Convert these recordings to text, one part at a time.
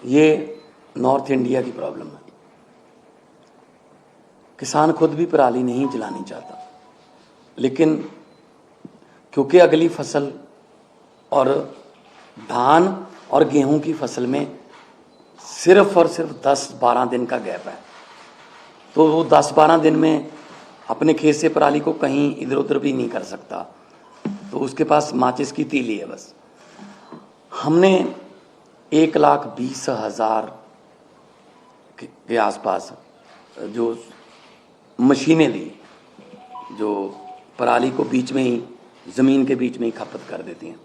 ये north India की problem है। किसान खुद भी पराली नहीं जलानी चाहता, लेकिन क्योंकि अगली फसल और धान और गेहूं की फसल में सिर्फ और सिर्फ 10-12 दिन का गैप है, तो वो 10-12 दिन में अपने खेत से पराली को कहीं इधर उधर भी नहीं कर सकता, तो उसके पास माचिस की तीली है बस। हमने 1,20,000 के आसपास जो मशीनें दी, जो पराली को बीच में ही, ज़मीन के बीच में ही खपत कर देती हैं।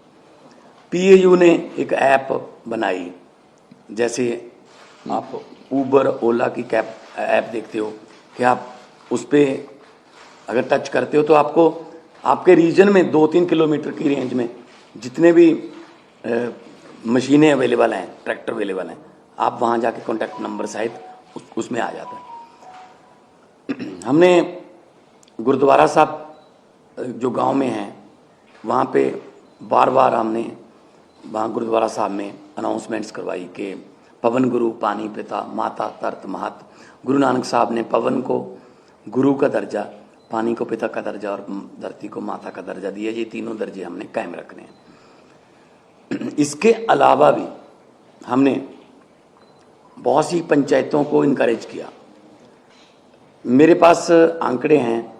पीएयू ने एक ऐप बनाई, जैसे आप ऊबर ओला की कैब ऐप देखते हो कि आप उस पर अगर टच करते हो तो आपको आपके रीजन में 2-3 किलोमीटर की रेंज में जितने भी मशीनें अवेलेबल हैं, ट्रैक्टर अवेलेबल हैं, आप वहाँ जाके कॉन्टैक्ट नंबर सहित उसमें आ जाता है। हमने गुरुद्वारा साहब जो गांव में हैं, वहाँ पे बार बार हमने वहाँ गुरुद्वारा साहब में अनाउंसमेंट्स करवाई कि पवन गुरु पानी पिता माता तरत महत। गुरु नानक साहब ने पवन को गुरु का दर्जा, पानी को पिता का दर्जा और धरती को माता का दर्जा दिया। ये तीनों दर्जे हमने कायम रखने हैं। इसके अलावा भी हमने बहुत सी पंचायतों को इनकरेज किया। मेरे पास आंकड़े हैं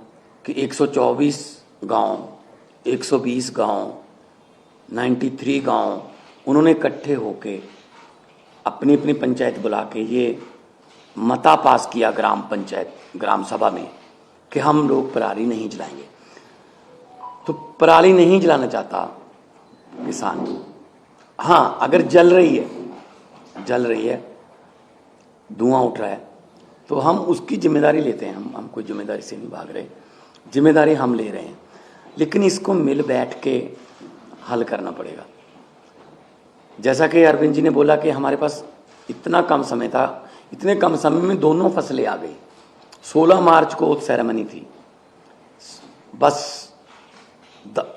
कि 124 गांव, 120 गांव, 93 गांव, उन्होंने इकट्ठे होके अपनी अपनी पंचायत बुला के ये मता पास किया ग्राम पंचायत, ग्राम सभा में, कि हम लोग पराली नहीं जलाएंगे। तो पराली नहीं जलाना चाहता किसान, हाँ अगर जल रही है, धुआं उठ रहा है, तो हम उसकी जिम्मेदारी लेते हैं। हम कोई जिम्मेदारी से नहीं भाग रहे, जिम्मेदारी हम ले रहे हैं, लेकिन इसको मिल बैठ के हल करना पड़ेगा। जैसा कि अरविंद जी ने बोला कि हमारे पास इतना कम समय था, इतने कम समय में दोनों फसलें आ गई। 16 मार्च को सेरेमनी थी, बस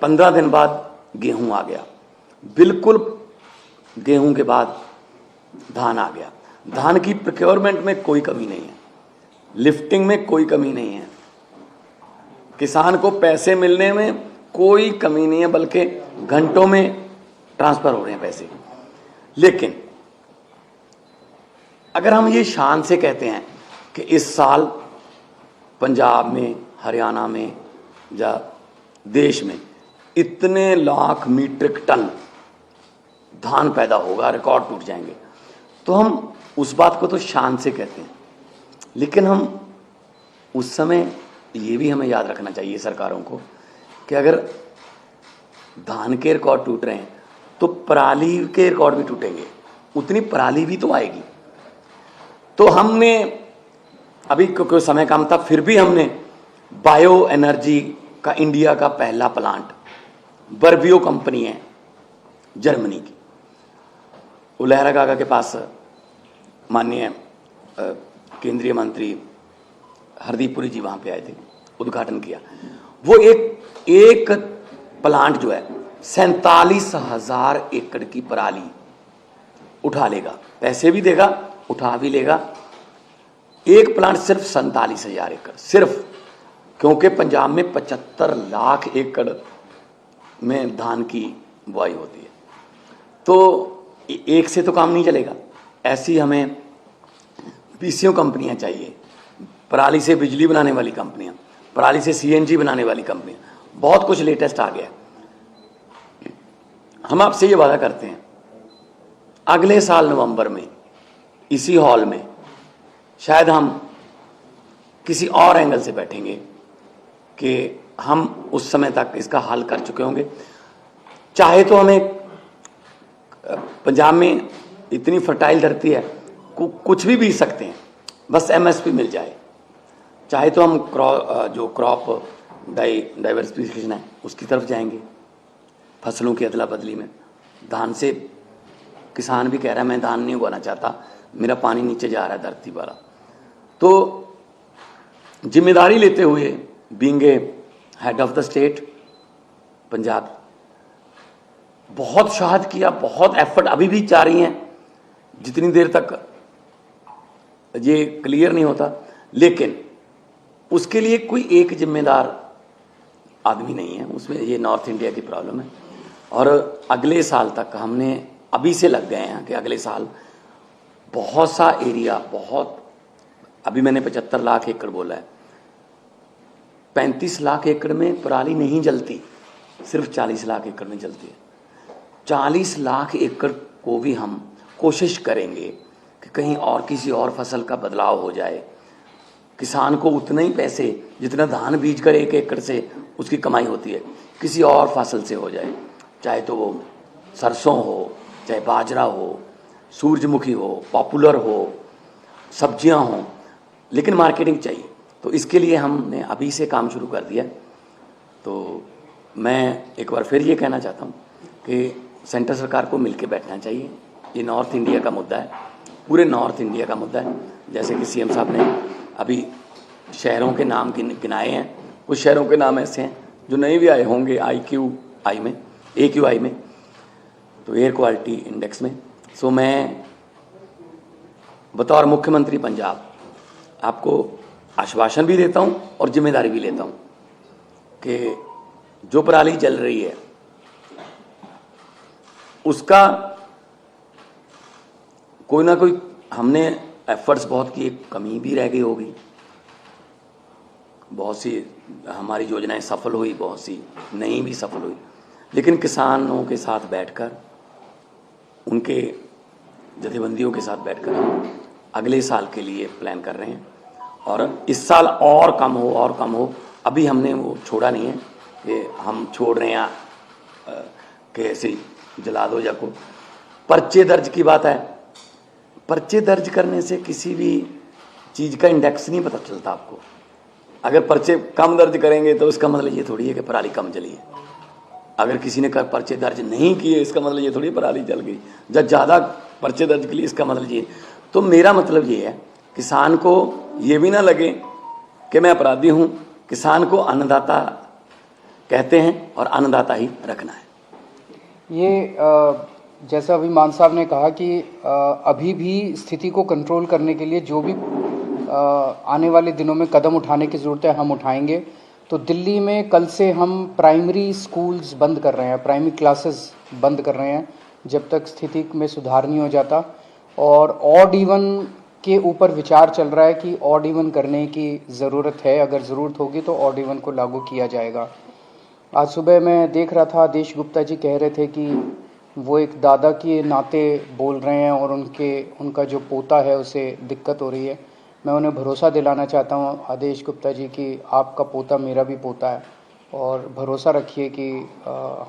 15 दिन बाद गेहूं आ गया, बिल्कुल गेहूं के बाद धान आ गया। धान की प्रोक्योरमेंट में कोई कमी नहीं है, लिफ्टिंग में कोई कमी नहीं है, किसान को पैसे मिलने में कोई कमी नहीं है, बल्कि घंटों में ट्रांसफर हो रहे हैं पैसे। लेकिन अगर हम ये शान से कहते हैं कि इस साल पंजाब में, हरियाणा में या देश में इतने लाख मीट्रिक टन धान पैदा होगा, रिकॉर्ड टूट जाएंगे, तो हम उस बात को तो शान से कहते हैं। लेकिन हम उस समय ये भी हमें याद रखना चाहिए सरकारों को कि अगर धान के रिकॉर्ड टूट रहे हैं तो पराली के रिकॉर्ड भी टूटेंगे, उतनी पराली भी तो आएगी। तो हमने अभी क्योंकि समय कम था, फिर भी हमने बायो एनर्जी का इंडिया का पहला प्लांट, बर्बियो कंपनी है जर्मनी की, वो लहरा गागा के पास माननीय केंद्रीय मंत्री हरदीप पुरी जी वहाँ पे आए थे, उद्घाटन किया। वो एक प्लांट जो है 47,000 एकड़ की पराली उठा लेगा, पैसे भी देगा, उठा भी लेगा। एक प्लांट सिर्फ 47,000 एकड़, सिर्फ क्योंकि पंजाब में 75 लाख एकड़ में धान की बुआई होती है, तो एक से तो काम नहीं चलेगा। ऐसी हमें पीसीओ कंपनियां चाहिए, पराली से बिजली बनाने वाली कंपनियां, पराली से सीएनजी बनाने वाली कंपनियां, बहुत कुछ लेटेस्ट आ गया। हम आपसे ये वादा करते हैं, अगले साल नवंबर में इसी हॉल में शायद हम किसी और एंगल से बैठेंगे कि हम उस समय तक इसका हल कर चुके होंगे। चाहे तो हमें, पंजाब में इतनी फर्टाइल धरती है, कुछ भी बीज सकते हैं, बस एमएसपी मिल जाए। चाहे तो हम जो क्रॉप डाइवर्सिफिकेशन है उसकी तरफ जाएंगे, फसलों की अदला बदली में। धान से किसान भी कह रहा है मैं धान नहीं उगाना चाहता, मेरा पानी नीचे जा रहा है धरती वाला। तो जिम्मेदारी लेते हुए, being a head of the state Punjab, बहुत शहादत किया, बहुत एफर्ट अभी भी जा रही हैं। जितनी देर तक ये क्लियर नहीं होता, लेकिन उसके लिए कोई एक जिम्मेदार आदमी नहीं है, उसमें ये नॉर्थ इंडिया की प्रॉब्लम है। और अगले साल तक हमने अभी से लग गए हैं कि अगले साल बहुत सा एरिया, बहुत, अभी मैंने 75 लाख एकड़ बोला है, 35 लाख एकड़ में पराली नहीं जलती, सिर्फ 40 लाख एकड़ में जलती है। 40 लाख एकड़ को भी हम कोशिश करेंगे कि कहीं और किसी और फसल का बदलाव हो जाए, किसान को उतने ही पैसे जितना धान बीज कर 1 एकड़ से उसकी कमाई होती है किसी और फसल से हो जाए, चाहे तो वो सरसों हो, चाहे बाजरा हो, सूरजमुखी हो, पॉपुलर हो, सब्जियां हों, लेकिन मार्केटिंग चाहिए। तो इसके लिए हमने अभी से काम शुरू कर दिया। तो मैं एक बार फिर ये कहना चाहता हूँ कि सेंटर सरकार को मिलकर बैठना चाहिए। ये नॉर्थ इंडिया का मुद्दा है, पूरे नॉर्थ इंडिया का मुद्दा है। जैसे कि सीएम साहब ने अभी शहरों के नाम गिनाए हैं, कुछ शहरों के नाम ऐसे हैं जो नहीं भी आए होंगे AQI में, तो एयर क्वालिटी इंडेक्स में। सो मैं बतौर मुख्यमंत्री पंजाब आपको आश्वासन भी देता हूँ और जिम्मेदारी भी लेता हूँ कि जो पराली जल रही है उसका कोई ना कोई, हमने एफर्ट्स बहुत किए, कमी भी रह गई होगी, बहुत सी हमारी योजनाएं सफल हुई, बहुत सी नहीं भी सफल हुई, लेकिन किसानों के साथ बैठकर, उनके जथेबंदियों के साथ बैठकर हम अगले साल के लिए प्लान कर रहे हैं। और इस साल और कम हो, अभी हमने वो छोड़ा नहीं है कि हम छोड़ रहे हैं कि ऐसे जला दो या को। पर्चे दर्ज की बात है, पर्चे दर्ज करने से किसी भी चीज़ का इंडेक्स नहीं पता चलता आपको। अगर पर्चे कम दर्ज करेंगे तो इसका मतलब ये थोड़ी है कि पराली कम जली है। अगर किसी ने पर्चे दर्ज नहीं किए इसका मतलब ये थोड़ी पराली जल गई। जब ज़्यादा पर्चे दर्ज के लिए इसका मतलब ये। तो मेरा मतलब ये है, किसान को ये भी ना लगे कि मैं अपराधी हूँ। किसान को अन्नदाता कहते हैं और अन्नदाता ही रखना है। ये जैसा अभी मान साहब ने कहा कि अभी भी स्थिति को कंट्रोल करने के लिए जो भी आने वाले दिनों में कदम उठाने की ज़रूरत है हम उठाएंगे। तो दिल्ली में कल से हम प्राइमरी स्कूल्स बंद कर रहे हैं, प्राइमरी क्लासेस बंद कर रहे हैं जब तक स्थिति में सुधार नहीं हो जाता। और ऑड इवन के ऊपर विचार चल रहा है कि ऑड इवन करने की ज़रूरत है, अगर ज़रूरत होगी तो ऑड इवन को लागू किया जाएगा। आज सुबह मैं देख रहा था, आदेश गुप्ता जी कह रहे थे कि वो एक दादा के नाते बोल रहे हैं और उनका जो पोता है उसे दिक्कत हो रही है। मैं उन्हें भरोसा दिलाना चाहता हूं आदेश गुप्ता जी कि आपका पोता मेरा भी पोता है, और भरोसा रखिए कि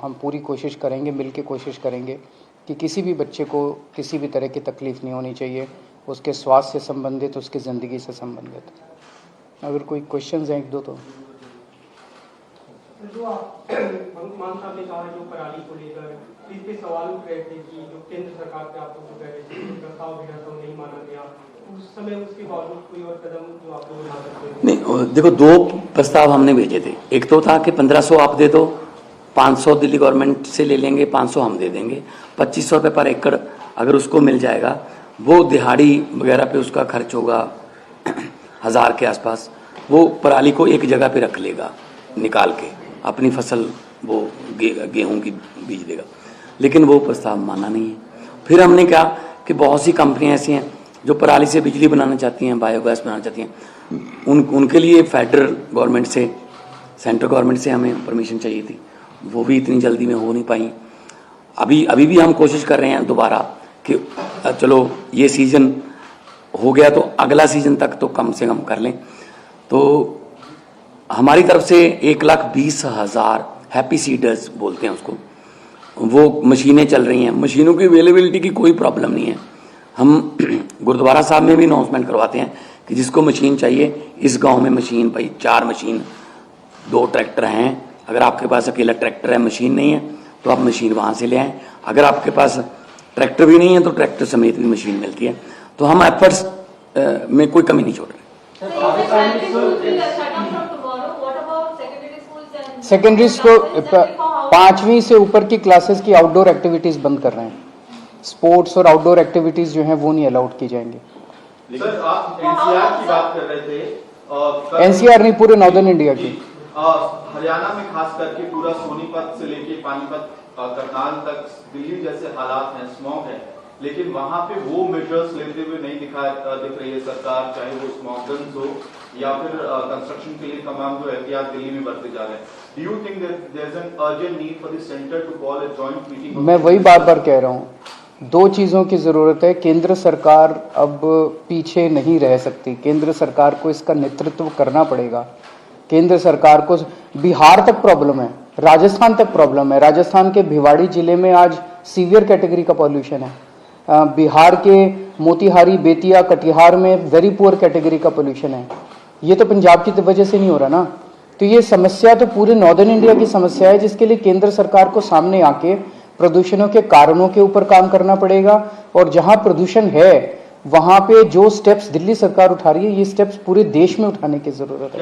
हम पूरी कोशिश करेंगे, मिलकर कोशिश करेंगे कि किसी भी बच्चे को किसी भी तरह की तकलीफ़ नहीं होनी चाहिए, उसके स्वास्थ्य से संबंधित, उसकी ज़िंदगी से संबंधित। अगर कोई क्वेश्चंस हैं एक दो तो। जो आप मान साहब ने कहा जो पराली को लेकर इस पे सवाल उठ रहे थे कि जो केंद्र सरकार पे आप लोगों को कह रहे थे प्रस्ताव भेजा था नहीं माना गया, उस समय उसके बावजूद कोई और कदम जो आप लोग उठा सकते थे? नहीं, देखो 2 प्रस्ताव हमने भेजे थे। एक तो था कि 1500 आप दे दो, 500 दिल्ली गवर्नमेंट से ले लेंगे, 500 हम दे देंगे, 2500 रुपये पर एकड़ अगर उसको मिल जाएगा, वो दिहाड़ी वगैरह पे उसका खर्च होगा 1000 के आसपास, वो पराली को एक जगह पे रख लेगा, निकाल के अपनी फसल वो गेहूं की बीज देगा। लेकिन वो प्रस्ताव माना नहीं है। फिर हमने कहा कि बहुत सी कंपनियां ऐसी हैं जो पराली से बिजली बनाना चाहती हैं, बायोगैस बनाना चाहती हैं, उनके लिए फेडरल गवर्नमेंट से, सेंट्रल गवर्नमेंट से हमें परमिशन चाहिए थी, वो भी इतनी जल्दी में हो नहीं पाई। अभी भी हम कोशिश कर रहे हैं दोबारा कि चलो ये सीज़न हो गया तो अगला सीज़न तक तो कम से कम कर लें। तो हमारी तरफ से 1,20,000 हैप्पी सीडर्स बोलते हैं उसको, वो मशीनें चल रही हैं। मशीनों की अवेलेबिलिटी की कोई प्रॉब्लम नहीं है। हम गुरुद्वारा साहब में भी अनाउंसमेंट करवाते हैं कि जिसको मशीन चाहिए, इस गांव में मशीन, भाई 4 मशीन, 2 ट्रैक्टर हैं, अगर आपके पास अकेला ट्रैक्टर है, मशीन नहीं है, तो आप मशीन वहाँ से ले आएँ। अगर आपके पास ट्रैक्टर भी नहीं है तो ट्रैक्टर समेत भी मशीन मिलती है। तो हम एफर्ट्स में कोई कमी नहीं छोड़ रहे। सेकेंडरी स्कूल 5वीं से ऊपर की क्लासेस की आउटडोर एक्टिविटीज़ बंद कर रहे हैं। स्पोर्ट्स और आउटडोर एक्टिविटीज़ जो हैं वो नहीं अलाउड की जाएंगी। सर आप एनसीआर की बात कर रहे थे, एनसीआर नहीं, पूरे नॉर्दर्न इंडिया की। हरियाणा में खास करके पूरा सोनीपत से लेके पानीपत करनाल तक दिल्ली जैसे हालात हैं, स्मॉग है, लेकिन वहां पे वो मेजर्स लेते हुए नहीं दिख रही है सरकार, चाहे वो स्मॉग गन्स हो या फिर कंस्ट्रक्शन के लिए तमाम जो एहतियात दिल्ली में बरते जा रहे हैं। Do you think that there is an urgent need for the centre to call a joint meeting? मैं वही बार बार कह रहा हूँ, दो चीज़ों की ज़रूरत है। केंद्र सरकार अब पीछे नहीं रह सकती, केंद्र सरकार को इसका नेतृत्व करना पड़ेगा। केंद्र सरकार को बिहार तक प्रॉब्लम है, राजस्थान तक प्रॉब्लम है। राजस्थान के भिवाड़ी जिले में आज सीवियर कैटेगरी का पॉल्यूशन है। बिहार के मोतिहारी, बेतिया, कटिहार में वेरी पुअर कैटेगरी का पॉल्यूशन है। ये तो पंजाब की वजह से नहीं हो रहा ना। तो ये समस्या तो पूरे नॉर्दर्न इंडिया की समस्या है, जिसके लिए केंद्र सरकार को सामने आके प्रदूषणों के कारणों के ऊपर काम करना पड़ेगा। और जहां प्रदूषण है वहां पे जो स्टेप्स दिल्ली सरकार उठा रही है, ये स्टेप्स पूरे देश में उठाने की जरूरत है।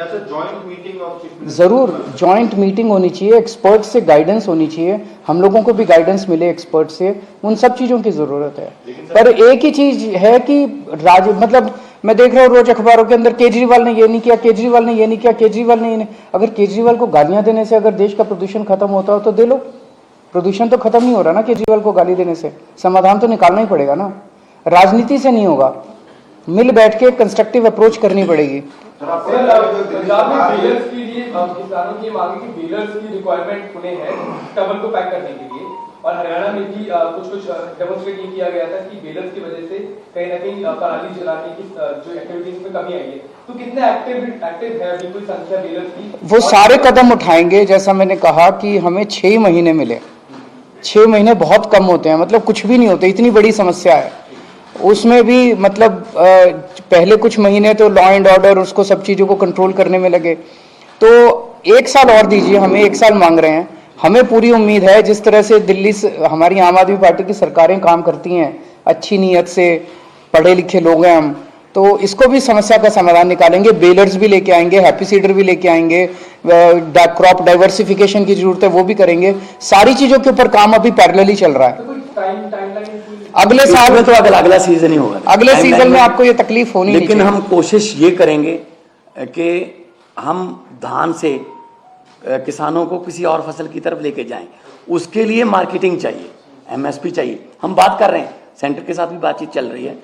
जरूर जॉइंट मीटिंग होनी चाहिए, एक्सपर्ट से गाइडेंस होनी चाहिए, हम लोगों को भी गाइडेंस मिले एक्सपर्ट से, उन सब चीजों की जरूरत है। पर एक ही चीज है कि मतलब मैं देख रहा हूँ रोज अखबारों के अंदर, केजरीवाल ने ये नहीं किया, केजरीवाल ने ये नहीं किया, केजरीवाल ने ये नहीं। अगर केजरीवाल को गालियां देने से अगर देश का प्रदूषण खत्म होता हो तो दे लो। प्रदूषण तो खत्म नहीं हो रहा ना केजरीवाल को गाली देने से, समाधान तो निकालना ही पड़ेगा ना। राजनीति से नहीं होगा, मिल बैठ के कंस्ट्रक्टिव अप्रोच करनी पड़ेगी। पंजाब में बेलर्स के लिए किसानों की मांग है कि बेलर्स की रिक्वायरमेंट उन्हें है स्टबल को पैक करने के लिए, और हरियाणा में भी कुछ डेमोन्स्ट्रेट ये किया गया था कि बेलर्स की वजह से कहीं ना कहीं पराली जलाने की जो एक्टिविटीज में कमी आई है। तो कितने एक्टिव है अभी कोई संख्या बेलर्स की? वो सारे कदम उठाएंगे। जैसा मैंने कहा कि हमें 6 महीने मिले, 6 महीने बहुत कम होते हैं, मतलब कुछ भी नहीं होते, इतनी बड़ी समस्या है। उसमें भी मतलब पहले कुछ महीने तो लॉ एंड ऑर्डर उसको सब चीज़ों को कंट्रोल करने में लगे, तो 1 साल और दीजिए हमें, 1 साल मांग रहे हैं। हमें पूरी उम्मीद है जिस तरह से दिल्ली से हमारी आम आदमी पार्टी की सरकारें काम करती हैं, अच्छी नीयत से, पढ़े लिखे लोग हैं हम, तो इसको भी समस्या का समाधान निकालेंगे। बेलर्स भी लेके आएंगे, हैप्पी सीडर भी लेके आएंगे, क्रॉप डाइवर्सिफिकेशन की जरूरत है वो भी करेंगे। सारी चीज़ों के ऊपर काम अभी पैरेलली चल रहा है। अगले साल में तो अगला सीजन ही होगा, अगले सीजन में आपको ये तकलीफ होनी नहीं चाहिए। लेकिन हम कोशिश ये करेंगे कि हम धान से किसानों को किसी और फसल की तरफ लेके जाएं। उसके लिए मार्केटिंग चाहिए, एमएसपी चाहिए। हम बात कर रहे हैं, सेंटर के साथ भी बातचीत चल रही है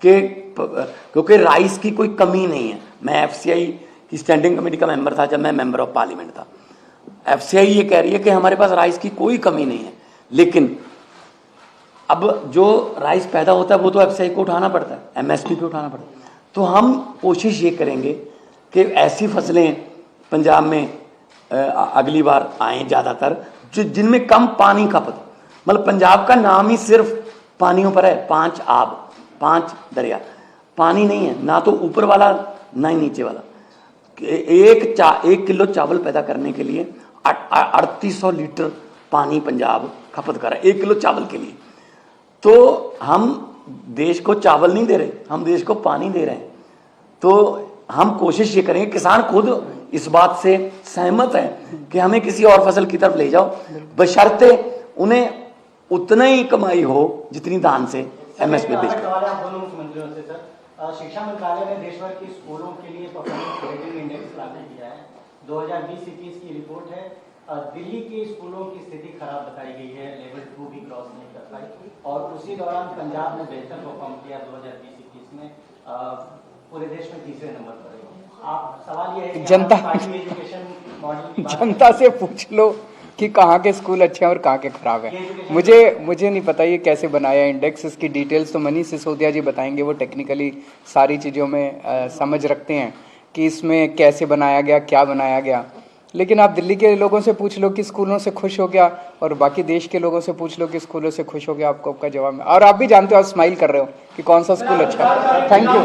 कि क्योंकि राइस की कोई कमी नहीं है। मैं एफसीआई की स्टैंडिंग कमेटी का मेंबर था जब मैं मेंबर ऑफ पार्लियामेंट था। एफसीआई ये कह रही है कि हमारे पास राइस की कोई कमी नहीं है, लेकिन अब जो राइस पैदा होता है वो तो एफसीआई को उठाना पड़ता है, एमएसपी पे उठाना पड़ता है। तो हम कोशिश ये करेंगे कि ऐसी फसलें पंजाब में अगली बार आएँ ज़्यादातर जिनमें कम पानी खपत। मतलब पंजाब का नाम ही सिर्फ पानियों पर है, 5 आब, 5 दरिया, पानी नहीं है, ना तो ऊपर वाला ना ही नीचे वाला। 1 किलो चावल पैदा करने के लिए 3800 लीटर पानी पंजाब खपत कर रहा है 1 किलो चावल के लिए। तो हम देश को चावल नहीं दे रहे, हम देश को पानी दे रहे हैं। तो हम कोशिश ये करेंगे, किसान खुद इस बात से सहमत है कि हमें किसी और फसल की तरफ ले जाओ, बशर्ते उन्हें उतना ही कमाई हो जितनी धान से एमएसपी बेच। दोनों मुख्यमंत्रियों से सर, शिक्षा मंत्रालय ने देश भर के स्कूलों के लिए परफॉर्मेंस रेटिंग इंडेक्स लागू किया है। 2020-21 की रिपोर्ट है। दिल्ली के स्कूलों की स्थिति खराब बताई गई है, लेवल 2 भी क्रॉस नहीं कर पाई, और उसी दौरान पंजाब ने बेहतर परफॉर्म किया 2020-21 में, पूरे देश में 3रे नंबर पर है। आप सवाल ये है कि जनता से पूछ लो कि कहाँ के स्कूल अच्छे हैं और कहाँ के खराब हैं। मुझे नहीं पता ये कैसे बनाया इंडेक्स, इसकी डिटेल्स तो मनीष सिसोदिया जी बताएंगे, वो टेक्निकली सारी चीज़ों में समझ रखते हैं कि इसमें कैसे बनाया गया, क्या बनाया गया। लेकिन आप दिल्ली के लोगों से पूछ लो कि स्कूलों से खुश हो गया, और बाकी देश के लोगों से पूछ लो कि स्कूलों से खुश हो गया, आपको आपका जवाब है। और आप भी जानते हो, आप स्माइल कर रहे हो कि कौन सा स्कूल अच्छा है। Thank you.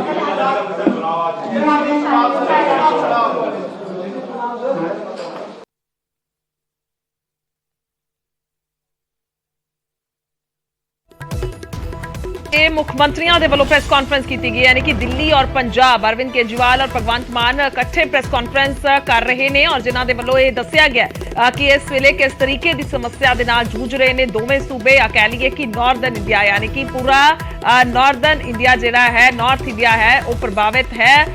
ਇਹ ਮੁੱਖ ਮੰਤਰੀਆਂ ਦੇ ਵੱਲੋਂ ਪ੍ਰੈਸ ਕਾਨਫਰੰਸ ਕੀਤੀ ਗਈ ਯਾਨੀ ਕਿ ਦਿੱਲੀ ਔਰ ਪੰਜਾਬ ਅਰਵਿੰਦ ਕੇਜਰੀਵਾਲ ਔਰ ਭਗਵੰਤ ਮਾਨ ਇਕੱਠੇ ਪ੍ਰੈਸ ਕਾਨਫਰੰਸ ਕਰ ਰਹੇ ਨੇ ਔਰ ਜਿਨ੍ਹਾਂ ਦੇ ਵੱਲੋਂ ਇਹ ਦੱਸਿਆ ਗਿਆ ਕਿ ਇਸ ਵੇਲੇ ਕਿਸ ਤਰੀਕੇ ਦੀ ਸਮੱਸਿਆ ਦੇ ਨਾਲ ਜੂਝ ਰਹੇ ਨੇ ਦੋਵੇਂ ਸੂਬੇ ਆ ਕਹਿ ਲਈਏ ਕਿ ਨਾਰਦਰਨ ਇੰਡੀਆ ਯਾਨੀ ਕਿ ਪੂਰਾ ਨਾਰਦਰਨ ਇੰਡੀਆ ਜਿਹੜਾ ਹੈ ਨਾਰਥ ਇੰਡੀਆ ਹੈ ਉਹ ਪ੍ਰਭਾਵਿਤ ਹੈ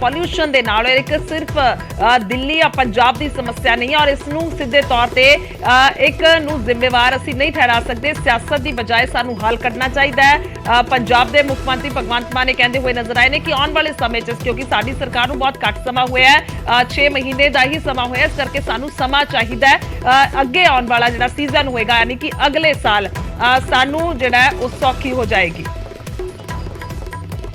ਪੋਲਿਊਸ਼ਨ ਦੇ ਨਾਲ ਇੱਕ ਸਿਰਫ ਦਿੱਲੀ ਜਾਂ ਪੰਜਾਬ ਦੀ ਸਮੱਸਿਆ ਨਹੀਂ ਔਰ ਇਸ ਨੂੰ ਸਿੱਧੇ ਤੌਰ ਤੇ ਇੱਕ ਨੂੰ ਜ਼ਿੰਮੇਵਾਰ ਅਸੀਂ ਨਹੀਂ ਠਹਿਰਾ ਸਕਦੇ ਸਿਆਸਤ ਦੀ ਬਜਾਏ ਸਾਨੂੰ ਹੱਲ ਕਰਨਾ ਚਾਹੀਦਾ ਹੈ ਪੰਜਾਬ ਦੇ ਮੁੱਖ ਮੰਤਰੀ ਭਗਵੰਤ ਮਾਨ ਨੇ ਕਹਿੰਦੇ ਹੋਏ ਨਜ਼ਰ ਆਏ ਨੇ ਕਿ ਆਉਣ ਵਾਲੇ ਸਮੇਂ 'ਚ ਕਿਉਂਕਿ ਸਾਡੀ ਸਰਕਾਰ ਨੂੰ ਬਹੁਤ ਘੱਟ ਸਮਾਂ ਹੋਇਆ ਹੈ 6 ਮਹੀਨੇ ਦਾ ਹੀ ਸਮਾਂ ਹੋਇਆ ਇਸ ਕਰਕੇ ਸਾਨੂੰ ਸਮਾਂ ਚਾਹੀਦਾ ਹੈ ਅੱਗੇ ਆਉਣ ਵਾਲਾ ਜਿਹੜਾ ਸੀਜ਼ਨ ਹੋਏਗਾ ਯਾਨੀ ਕਿ ਅਗਲੇ ਸਾਲ ਸਾਨੂੰ ਜਿਹੜਾ ਉਹ ਸੌਖੀ ਹੋ ਜਾਏਗੀ।